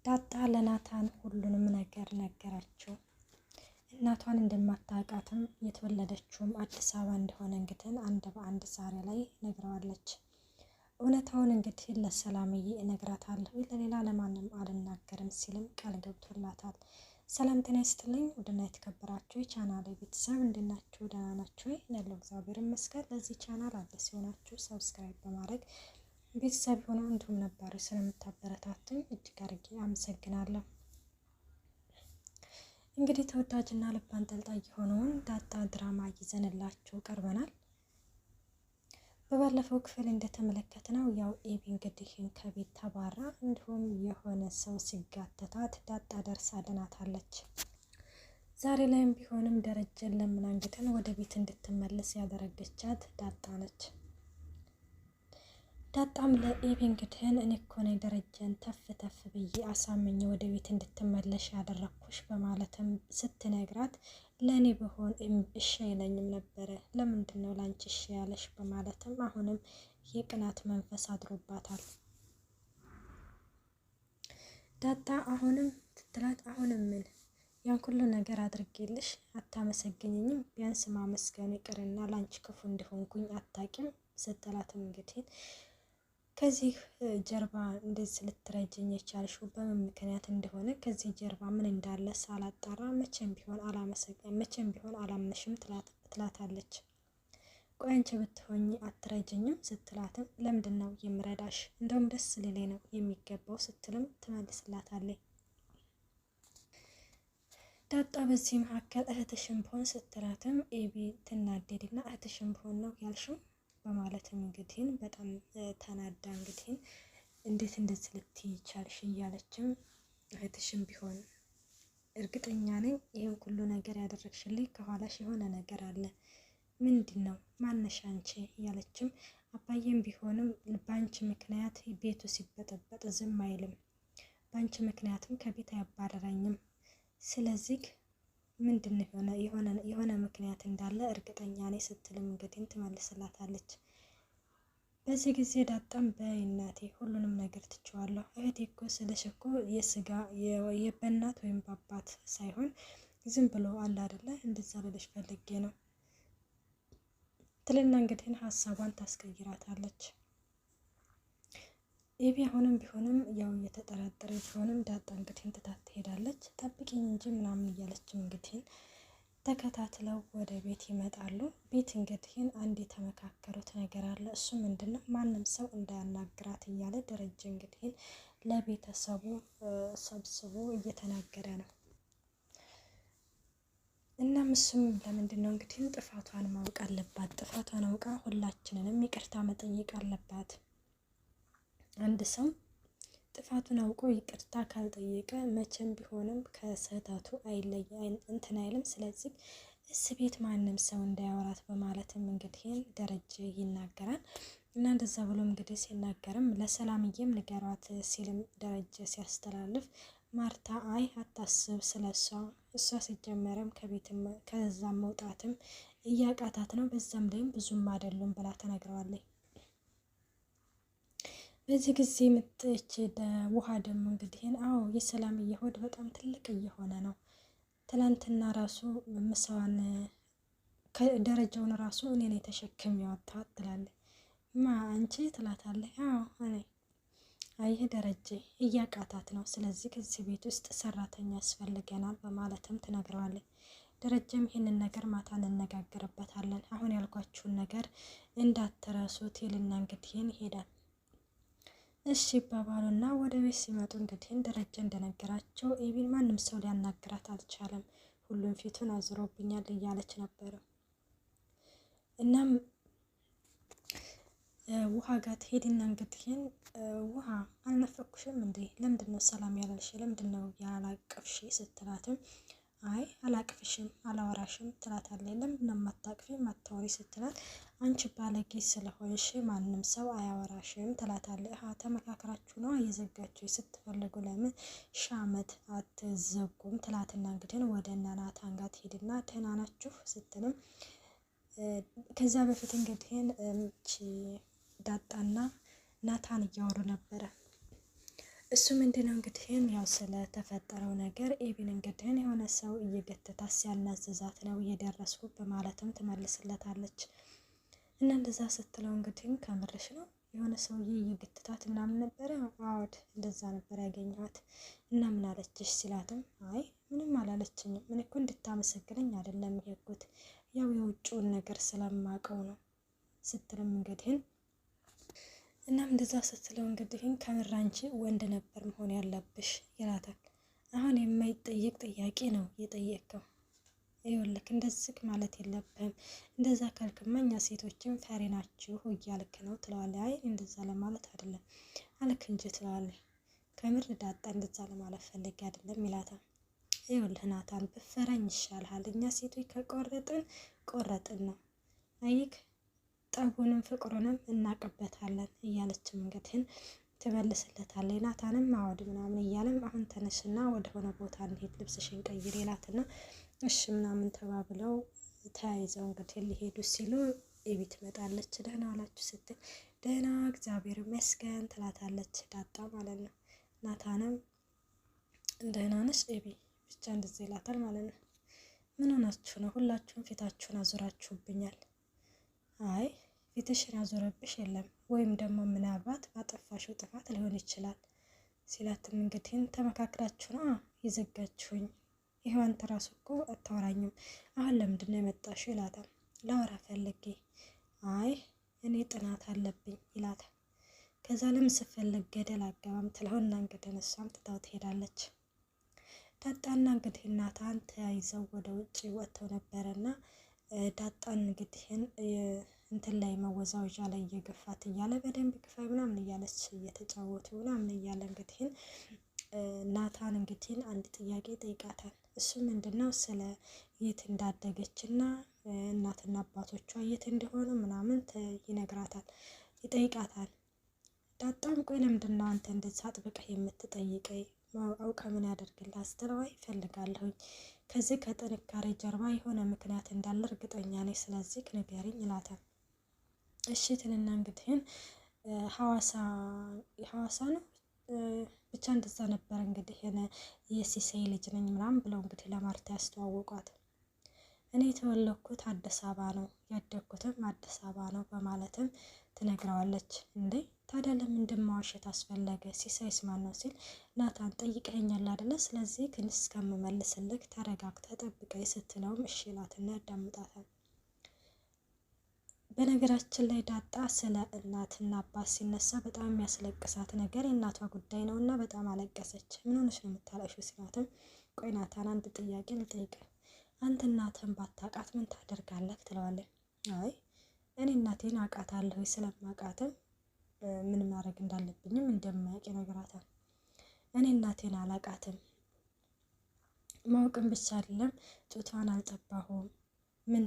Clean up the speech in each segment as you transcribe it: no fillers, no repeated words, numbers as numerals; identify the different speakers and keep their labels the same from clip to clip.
Speaker 1: ዳጣ ለናታን ሁሉንም ነገር ነገረችው። እናቷን እንደማታውቃትም የተወለደችውም አዲስ አበባ እንደሆነ እንግዲህ አንድ በአንድ ዛሬ ላይ ነግረዋለች። እውነታውን እንግዲህ ለሰላምዬ እነግራታለሁ፣ ለሌላ ለማንም አልናገርም ሲልም ቃል ገብቶላታል። ሰላም ጤና ይስጥልኝ ውድና የተከበራችሁ የቻናሌ ቤተሰብ እንድናችሁ ደህና ናችሁ? ያለው እግዚአብሔር ይመስገን። ለዚህ ቻናል አዲስ የሆናችሁ ሰብስክራይብ በማድረግ ቤተሰብ ሆኖ እንዲሁም ነባሪ ስለምታበረታቱኝ እጅግ አድርጌ አመሰግናለሁ። እንግዲህ ተወዳጅና ልብ አንጠልጣይ የሆነውን ዳጣ ድራማ ይዘንላችሁ ቀርበናል። በባለፈው ክፍል እንደተመለከትነው ያው ኤቢ እንግዲህ ከቤት ተባራ እንዲሁም የሆነ ሰው ሲጋተታት ዳጣ ደርሳ አድናታለች። ዛሬ ላይም ቢሆንም ደረጀን ለምን አንግተን ወደ ቤት እንድትመለስ ያደረገቻት ዳጣ ነች። ዳጣም ለኤቢ እንግዲህ እኔ እኮ ነኝ ደረጀን ተፍ ተፍ ብዬ አሳምኜ ወደ ቤት እንድትመለሽ ያደረኩሽ በማለትም ስትነግራት ለእኔ በሆን እሺ አይለኝም ነበረ፣ ለምንድን ነው ላንቺ እሺ ያለሽ በማለትም አሁንም የቅናት መንፈስ አድሮባታል። ዳጣ አሁንም ትትላት አሁንም ምን ያን ሁሉ ነገር አድርጌልሽ አታመሰግኝኝም? ቢያንስ ማመስገኑ ይቅርና ላንቺ ክፉ እንደሆንኩኝ አታቂም ስትላትም እንግዲህ ከዚህ ጀርባ እንደዚህ ልትረጅኝ የቻልሽው በምን ምክንያት እንደሆነ ከዚህ ጀርባ ምን እንዳለ ሳላጣራ መቼም ቢሆን አላምንሽም ትላታለች። ቆይ አንቺ ብትሆኚ አትረጅኝም ስትላትም ለምንድን ነው የምረዳሽ? እንደውም ደስ ሊለኝ ነው የሚገባው ስትልም ትመልስላታለች። ዳጣ በዚህ መካከል እህትሽን ብሆን ስትላትም ኤቢ ትናደድና እህትሽን ብሆን ነው ያልሽው በማለትም እንግዲህ በጣም ተናዳ እንግዲህ እንዴት እንደዚህ ልትይ ቻልሽ እያለችም እህትሽም ቢሆን እርግጠኛ ነኝ ይሄን ሁሉ ነገር ያደረግሽልኝ ከኋላሽ የሆነ ነገር አለ፣ ምንድን ነው ማነሽ አንቺ እያለችም አባዬም ቢሆንም በአንቺ ምክንያት ቤቱ ሲበጠበጥ ዝም አይልም፣ በአንቺ ምክንያትም ከቤት አያባረረኝም፣ ስለዚህ ምንድን የሆነ ምክንያት እንዳለ እርግጠኛ ነኝ ስትልም እንግዲህ ትመልስላታለች። በዚህ ጊዜ ዳጣም በእናቴ ሁሉንም ነገር ትችዋለሁ፣ እህቴ እኮ ስልሽ እኮ የስጋ የበናት ወይም በአባት ሳይሆን ዝም ብሎ አለ አይደለ እንደዛ ልልሽ ፈልጌ ነው ትልና እንግዲህ ሀሳቧን ታስቀይራታለች። ኤቢ አሁንም ቢሆንም ያው እየተጠራጠረ ቢሆንም ዳጣ እንግዲህ ትታት ትሄዳለች። ጠብቂኝ እንጂ ምናምን እያለችም እንግዲህ ተከታትለው ወደ ቤት ይመጣሉ። ቤት እንግዲህ አንድ የተመካከሩት ነገር አለ። እሱ ምንድነው ማንም ሰው እንዳያናግራት እያለ ደረጀ እንግዲህ ለቤተሰቡ ሰብስቦ እየተናገረ ነው። እናም እሱም ለምንድን ነው እንግዲህ ጥፋቷን ማወቅ አለባት፣ ጥፋቷን አውቃ ሁላችንንም ይቅርታ መጠየቅ አለባት። አንድ ሰው ጥፋቱን አውቆ ይቅርታ ካልጠየቀ መቼም ቢሆንም ከስህተቱ እንትን አይልም። ስለዚህ ቤት ማንም ሰው እንዳያወራት በማለትም እንግዲህ ደረጀ ይናገራል። እና እንደዛ ብሎ እንግዲህ ሲናገርም ለሰላምዬም ንገሯት ሲልም ደረጀ ሲያስተላልፍ ማርታ አይ አታስብ ስለሷ፣ እሷ ሲጀመረም ከቤትም ከዛም መውጣትም እያቃታት ነው፣ በዛም ላይም ብዙም አይደሉም ብላ ተናግረዋለች። በዚህ ጊዜ ምጥች ውሃ ደግሞ እንግዲህ አዎ የሰላምዬ ሆድ በጣም ትልቅ እየሆነ ነው። ትላንትና ራሱ ምሳዋን ደረጃውን ራሱ እኔ ነኝ ተሸክም ያወጣሁት ትላለች። ማ አንቺ ትላታለች። አዎ እኔ አየህ ደረጀ እያቃታት ነው፣ ስለዚህ ከዚህ ቤት ውስጥ ሰራተኛ ያስፈልገናል በማለትም ትነግረዋለች። ደረጀም ይህንን ነገር ማታ እንነጋገርበታለን፣ አሁን ያልኳችሁን ነገር እንዳትረሱት ይልና እንግዲህ ይሄዳል። እሺ ይባባሉና ወደ ቤት ሲመጡ እንግዲህ ደረጀ እንደነገራቸው ኤቢን ማንም ሰው ሊያናግራት አልቻለም፣ ሁሉም ፊቱን አዝሮብኛል እያለች ነበረ። እናም ውሃ ጋር ትሄድና እንግዲህ ውሃ አልነፈኩሽም እንዴ? ለምንድነው ሰላም ያላልሽ? ለምንድነው ያላቀፍሽ? ስትላትም አይ አላቅፍሽም አላወራሽም ትላታለች። ለምንድነው የማታቅፊ ማታወሪ ስትላት አንቺ ባለጌ ስለሆንሽ ማንም ሰው አያወራሽም ትላታለች። ተመካከራችሁ ነው እየዘጋችሁ ስትፈልጉ ለምን ሻመት አትዘጉም ትላትና እንግዲህ ወደ ናታን ጋር ትሄድና ደህና ናችሁ ስትልም ከዛ በፊት እንግዲህ ዳጣና ናታን እያወሩ ነበረ። እሱ ምንድነው እንግዲህ ያው ስለተፈጠረው ነገር ኤቢን እንግዲህ የሆነ ሰው እየገተታት ሲያናዝዛት ነው እየደረስኩ በማለትም ትመልስለታለች። እና እንደዛ ስትለው እንግዲህ ከምርሽ ነው የሆነ ሰውዬ እየገተታት ምናምን ነበረ? አዎድ እንደዛ ነበር ያገኘኋት። እና ምን አለችሽ ሲላትም አይ ምንም አላለችኝም፣ ምን እኮ እንድታመሰግነኝ አይደለም የሄድኩት ያው የውጭውን ነገር ስለማቀው ነው ስትልም እንግዲህ እናም እንደዛ ስትለው እንግዲህ ከምር አንቺ ወንድ ነበር መሆን ያለብሽ ይላታል። አሁን የማይጠየቅ ጥያቄ ነው የጠየቀው። ይኸውልህ እንደዚህ ማለት የለብህም፣ እንደዛ ካልክማ እኛ ሴቶችን ፈሪ ናችሁ እያልክ ነው ትለዋለች። አይ እንደዛ ለማለት አይደለም አልክ እንጂ ትለዋለች። ከምር ዳጣ እንደዛ ለማለት ፈልጌ አይደለም ይላታል። ይኸውልህ ናታን ብፈራኝ ይሻልሃል፣ እኛ ሴቶች ከቆረጥን ቆረጥን ነው አይክ ጠቡንም ፍቅሩንም እናቅበታለን እያለች እንግዲህ ትመልስለታለች። ናታንም አወድ ምናምን እያለም አሁን ተነስና ወደ ሆነ ቦታ እንሄድ ልብስሽን ቀይር ይላትና እሺ ምናምን ተባብለው ተያይዘው እንግዲህ ሊሄዱ ሲሉ ኤቢ ትመጣለች። ደህና ዋላችሁ ስትል ደህና እግዚአብሔር ይመስገን ትላታለች ዳጣ ማለት ነው። ናታንም ደህና ነሽ ኤቢ ብቻ እንደዚህ ይላታል ማለት ነው። ምን ሆናችሁ ነው ሁላችሁም ፊታችሁን አዙራችሁብኛል? አይ ፊትሽን ያዞረብሽ የለም ወይም ደግሞ ምናልባት ባጠፋሽው ጥፋት ሊሆን ይችላል ሲላትም እንግዲህ ተመካክራችሁ ነው የዘጋችሁኝ፣ ይሄው አንተ ራሱ እኮ አታወራኝም፣ አሁን ለምንድን ነው የመጣሽው ይላታል። ላወራ ፈልጌ። አይ እኔ ጥናት አለብኝ ይላታል። ከዛ ለምን ስፈልግ ገደል አገባም ትለውና እንግዲህ እሷም ትታው ትሄዳለች። ዳጣና እንግዲህ ናታን ተያይዘው ወደ ውጭ ወጥተው ነበረና ዳጣን እንግዲህ እንትን ላይ መወዛወዣ ላይ እየገፋት እያለ በደንብ ግፋይ ምናምን እያለች እየተጫወቱ ምናምን እያለ እንግዲህ ናታን እንግዲህ አንድ ጥያቄ ጠይቃታል። እሱ ምንድነው ስለ የት እንዳደገች እና እናትና አባቶቿ የት እንደሆኑ ምናምን ይነግራታል፣ ይጠይቃታል። ዳጣም ቆይ ለምንድነው አንተ እንደዚህ አጥብቀህ የምትጠይቀኝ? አውቃ ምን ያደርግልህ ስትለው ይፈልጋለሁኝ ከዚህ ከጥንካሬ ጀርባ የሆነ ምክንያት እንዳለ እርግጠኛ ነኝ፣ ስለዚህ ንገሪኝ ይላታል። እሺ ትልና እንግዲህ ሐዋሳ ነው ብቻ እንደዛ ነበር እንግዲህ የሲሳይ ልጅ ነኝ ምናምን ብለው እንግዲህ ለማርታ ያስተዋወቋት። እኔ የተወለድኩት አዲስ አበባ ነው ያደግኩትም አዲስ አበባ ነው በማለትም ትነግረዋለች። እንዴ ታዲያ ለምን እንደማዋሸት አስፈለገ? ሲሳይስ ማን ነው ሲል ናታን ጠይቀኸኛል አይደለ? ስለዚህ ግን እስከምመልስልክ ተረጋግተህ ጠብቀኝ ስትለውም እሺ ይላትና ያዳምጣታል። በነገራችን ላይ ዳጣ ስለ እናትና አባት ሲነሳ በጣም የሚያስለቅሳት ነገር የእናቷ ጉዳይ ነው እና በጣም አለቀሰች። ምን ሆነሽ ነው የምታለቅሽው ሲላትም ቆይ ናታን አንድ ጥያቄ ልጠይቅህ፣ አንተ እናትህን ባታውቃት ምን ታደርጋለህ ትለዋለች። አይ እኔ እናቴን አውቃታለሁ፣ ስለማውቃትም ምን ማድረግ እንዳለብኝም እንደማያውቅ ይነግራታል። እኔ እናቴን አላውቃትም፣ ማወቅም ብቻ አይደለም ጡቷን አልጠባሁም፣ ምን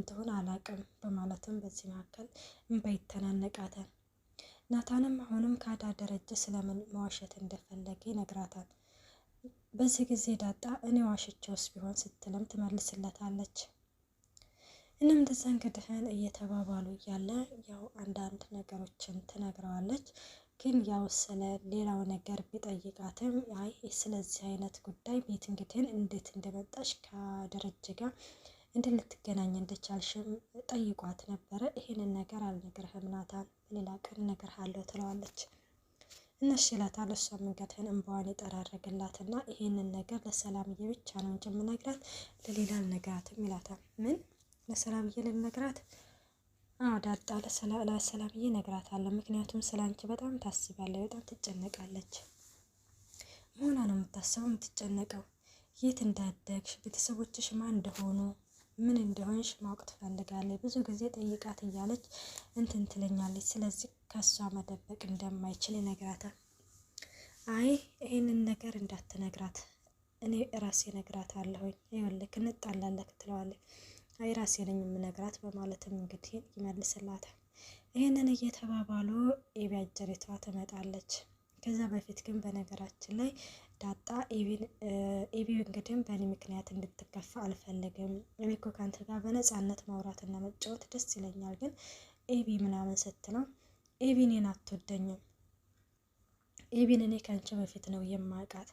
Speaker 1: ትሆን አላውቅም በማለትም በዚህ መካከል እንባ ይተናነቃታል። ናታንም አሁንም ካዳ ደረጀ ስለምን መዋሸት እንደፈለገ ይነግራታል። በዚህ ጊዜ ዳጣ እኔ ዋሽቼውስ ቢሆን ስትልም ትመልስለታለች። እናም እንደዛ እንግዲህ እየተባባሉ እያለ ያው አንዳንድ ነገሮችን ትነግረዋለች። ግን ያው ስለ ሌላው ነገር ቢጠይቃትም አይ ስለዚህ አይነት ጉዳይ ቤት እንግዲህ እንዴት እንደመጣሽ ከደረጀ ጋር እንዴት ልትገናኝ እንደቻልሽም ጠይቋት ነበረ። ይሄንን ነገር አልነግርህም ናታን፣ ሌላ ቀን እነግርሃለሁ ትለዋለች። እነሽ ይላታል። እሷም እንግዲህ እንባዋን የጠራረገላትና ይሄንን ነገር ለሰላምዬ ብቻ ነው እንጂ የምነግራት ለሌላ አልነግራትም ይላታል። ምን ለሰላምዬ ልነግራት? አዎ ዳጣ ለሰላምዬ እነግራታለሁ፣ ምክንያቱም ስላንቺ በጣም ታስባለች፣ በጣም ትጨነቃለች። መሆኗ ነው የምታስበው የምትጨነቀው። የት እንዳደግሽ ቤተሰቦችሽ ማን እንደሆኑ ምን እንደሆንሽ ማወቅ ትፈልጋለች። ብዙ ጊዜ ጠይቃት እያለች እንትን ትለኛለች። ስለዚህ ከሷ መደበቅ እንደማይችል ይነግራታል። አይ ይሄንን ነገር እንዳትነግራት እኔ ራሴ እነግራታለሁኝ፣ ይኸውልህ እንጣላለን ትለዋለች። አይ ራሴ ነኝ የምነግራት በማለትም እንግዲህ ይመልስላታል። ይህንን እየተባባሉ ኤቢ አጀሪቷ ትመጣለች። ከዛ በፊት ግን በነገራችን ላይ ዳጣ ኤቢ እንግዲህ በእኔ ምክንያት እንድትከፋ አልፈልግም፣ እኔ እኮ ከአንተ ጋር በነፃነት ማውራትና መጫወት ደስ ይለኛል፣ ግን ኤቢ ምናምን ስትለው ኤቢ እኔን አትወደኝም፣ ኤቢን እኔ ከአንቺ በፊት ነው የማውቃት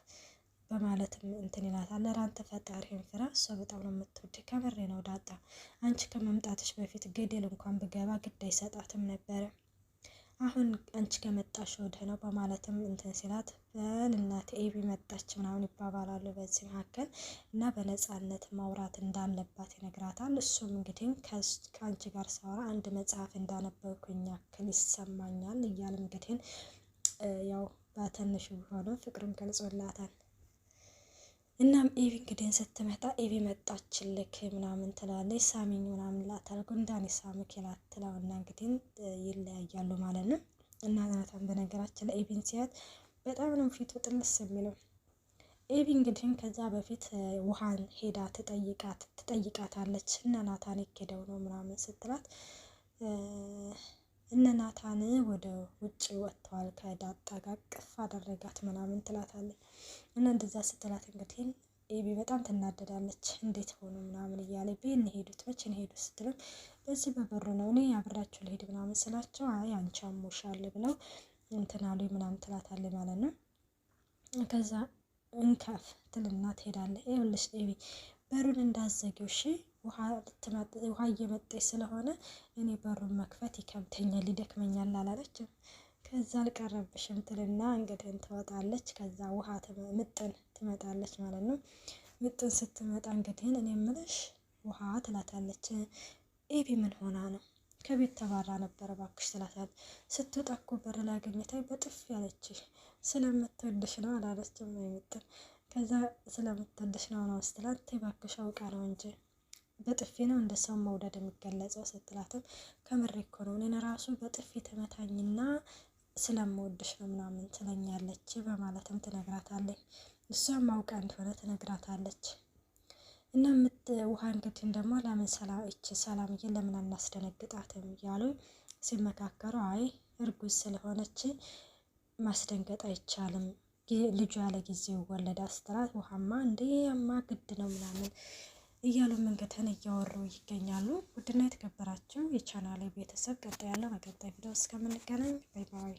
Speaker 1: በማለትም እንትን ይላታል። ለራንተ ፈጣሪህን ፍራ፣ እሷ በጣም ነው የምትወድ። ከምሬ ነው ዳጣ፣ አንቺ ከመምጣትሽ በፊት ገደል እንኳን ብገባ ግድ አይሰጣትም ነበረ። አሁን አንቺ ከመጣሽ ወደ ነው በማለትም እንትን ሲላት፣ በልናት ኤቢ መጣች ምናምን ይባባላሉ በዚህ መካከል እና በነፃነት ማውራት እንዳለባት ይነግራታል። እሱም እንግዲህ ከአንቺ ጋር ሳወራ አንድ መጽሐፍ እንዳነበብኩኝ ያክል ይሰማኛል እያለም እንግዲህ ያው በትንሹ ቢሆንም ፍቅሩን ገልጾላታል። እናም ኤቢ እንግዲህ ስትመጣ ኤቢ መጣችልክ ምናምን ትላለች። ሳሚኝ ምናምን ላታል ጉንዳን ሳምክ ይላት ትለውና እንግዲህ ይለያያሉ ማለት ነው። እና ናታን በነገራችን ላይ ኤቢን ሲያት በጣም ነው ፊቱ ጥልስ የሚለው። ኤቢ እንግዲህ ከዛ በፊት ውሃን ሄዳ ትጠይቃታለች። እነ ናታን ሄደው ነው ምናምን ስትላት እነ ናታን ወደ ውጭ ወጥተዋል ከዳጣ ጋር ቅፍ አደረጋት ምናምን ትላታለች። እና እንደዛ ስትላት እንግዲህ ኤቢ በጣም ትናደዳለች። እንዴት ሆኖ ምናምን እያለ ቤን ሄዱት መቼ ነው ሄዱት ስትለው በዚህ በበሩ ነው እኔ አብራችሁ ልሄድ ምናምን ስላቸው አይ አንቺ አሞሻል ብለው እንትን አሉኝ ምናምን ትላታለች ማለት ነው። ከዛ እንከፍ ትልና ትሄዳለች። ይኸውልሽ ኤቢ በሩን እንዳዘጊው እሺ፣ ውሃ እየመጣች ስለሆነ እኔ በሩን መክፈት ይከብደኛል ይደክመኛል አላለችም። ከዛ አልቀረብሽም ትልና እንግዲህ ትወጣለች። ከዛ ውሃ ምጥን ትመጣለች ማለት ነው። ምጥን ስትመጣ እንግዲህ እኔ የምልሽ ውሃ ትላታለች። ኤቢ ምን ሆና ነው? ከቤት ተባራ ነበረ ባክሽ ትላታለች። ስትወጣ እኮ በር ላይ አገኘታይ በጥፍ ያለች ስለምትወድሽ ነው አላለችም ምጥን። ከዛ ስለምትወድሽ ነው ስትላት ባክሽ አውቃ ነው እንጂ በጥፊ ነው እንደ ሰው መውደድ የሚገለጸው ስትላትም ከምሬ እኮ ነው እኔን ራሱ በጥፊ ተመታኝና ስለምወድሽ ነው ምናምን ትለኛለች በማለትም ትነግራታለች። እሷም አውቃ እንደሆነ ትነግራታለች። እና ውሃ እንግዲህ ደግሞ ለምን ሰላምዬ ለምን አናስደነግጣትም እያሉ ሲመካከሩ አይ እርጉዝ ስለሆነች ማስደንገጥ አይቻልም ልጁ ያለ ጊዜው ይወለዳል ስትላት ውሃማ እንዴ ያማ ግድ ነው ምናምን እያሉ መንገተን እያወሩ ይገኛሉ። ውድና የተከበራችሁ የቻናሌ ቤተሰብ ቀጣይ ያለው በቀጣይ ቪዲዮ እስከምንገናኝ ባይ ባይ።